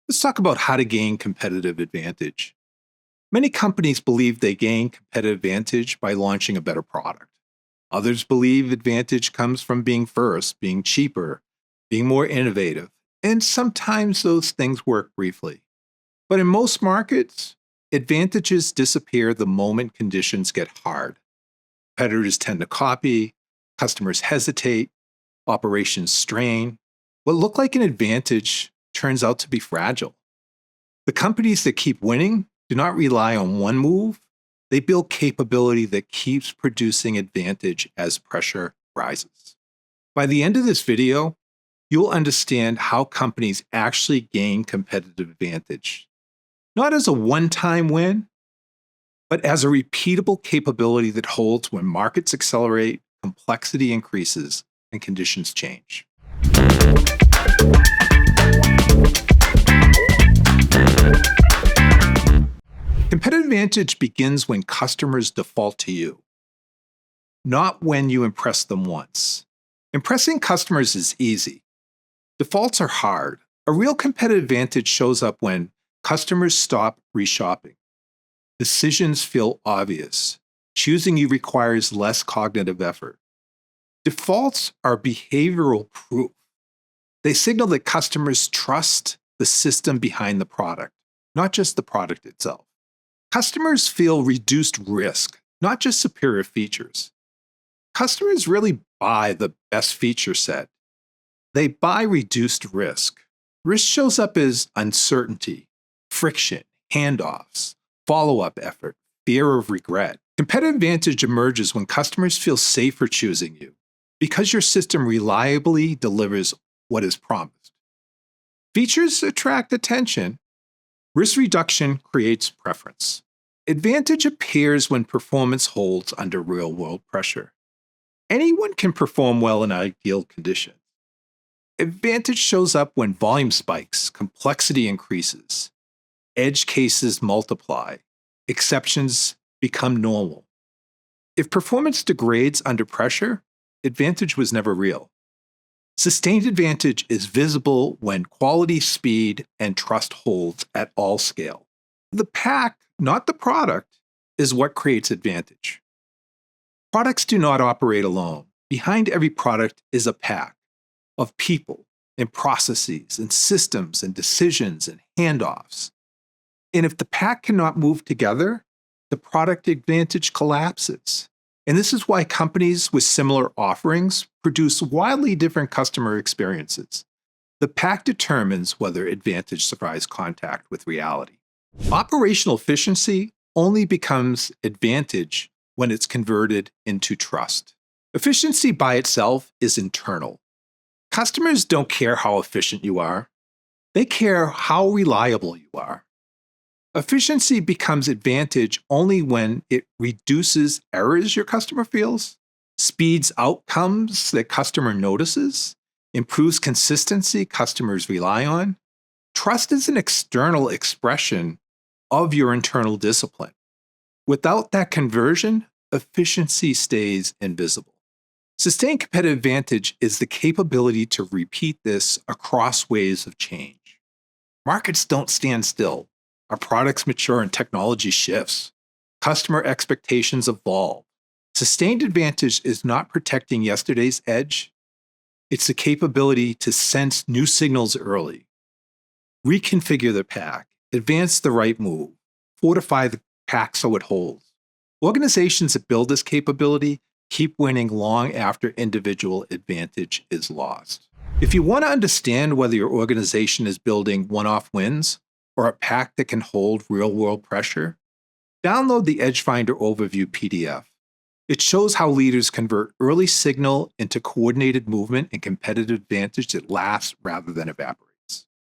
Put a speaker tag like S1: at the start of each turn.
S1: Let's talk about how to gain competitive advantage. Many companies believe they gain competitive advantage by launching a better product. Others believe advantage comes from being first, being cheaper, being more innovative, and sometimes those things work briefly. But in most markets, advantages disappear the moment conditions get hard. Competitors tend to copy, customers hesitate, operations strain. What looked like an advantage turns out to be fragile. The companies that keep winning do not rely on one move. They build capability that keeps producing advantage as pressure rises. By the end of this video, you'll understand how companies actually gain competitive advantage, not as a one-time win, but as a repeatable capability that holds when markets accelerate, complexity increases, and conditions change. Competitive advantage begins when customers default to you, not when you impress them once. Impressing customers is easy. Defaults are hard. A real competitive advantage shows up when customers stop reshopping. Decisions feel obvious. Choosing you requires less cognitive effort. Defaults are behavioral proof. They signal that customers trust the system behind the product, not just the product itself. Customers feel reduced risk, not just superior features. Customers really buy the best feature set. They buy reduced risk. Risk shows up as uncertainty, friction, handoffs, follow-up effort, fear of regret. Competitive advantage emerges when customers feel safer choosing you because your system reliably delivers what is promised. Features attract attention. Risk reduction creates preference. Advantage appears when performance holds under real-world pressure. Anyone can perform well in ideal conditions. Advantage shows up when volume spikes, complexity increases, edge cases multiply, exceptions become normal. If performance degrades under pressure, advantage was never real. Sustained advantage is visible when quality, speed, and trust holds at all scale. The pack, not the product, is what creates advantage. Products do not operate alone. Behind every product is a pack of people and processes and systems and decisions and handoffs. And if the pack cannot move together, the product advantage collapses. And this is why companies with similar offerings produce wildly different customer experiences. The pack determines whether advantage survives contact with reality. Operational efficiency only becomes advantage when it's converted into trust. Efficiency by itself is internal. Customers don't care how efficient you are. They care how reliable you are. Efficiency becomes advantage only when it reduces errors your customer feels, speeds outcomes that customer notices, improves consistency customers rely on. Trust is an external expression of your internal discipline. Without that conversion, efficiency stays invisible. Sustained competitive advantage is the capability to repeat this across waves of change. Markets don't stand still. Our products mature and technology shifts. Customer expectations evolve. Sustained advantage is not protecting yesterday's edge. It's the capability to sense new signals early, reconfigure the pack, advance the right move, fortify the pack so it holds. Organizations that build this capability keep winning long after individual advantage is lost. If you want to understand whether your organization is building one-off wins or a pack that can hold real-world pressure, download the EdgeFinder Overview PDF. It shows how leaders convert early signal into coordinated movement and competitive advantage that lasts rather than evaporate.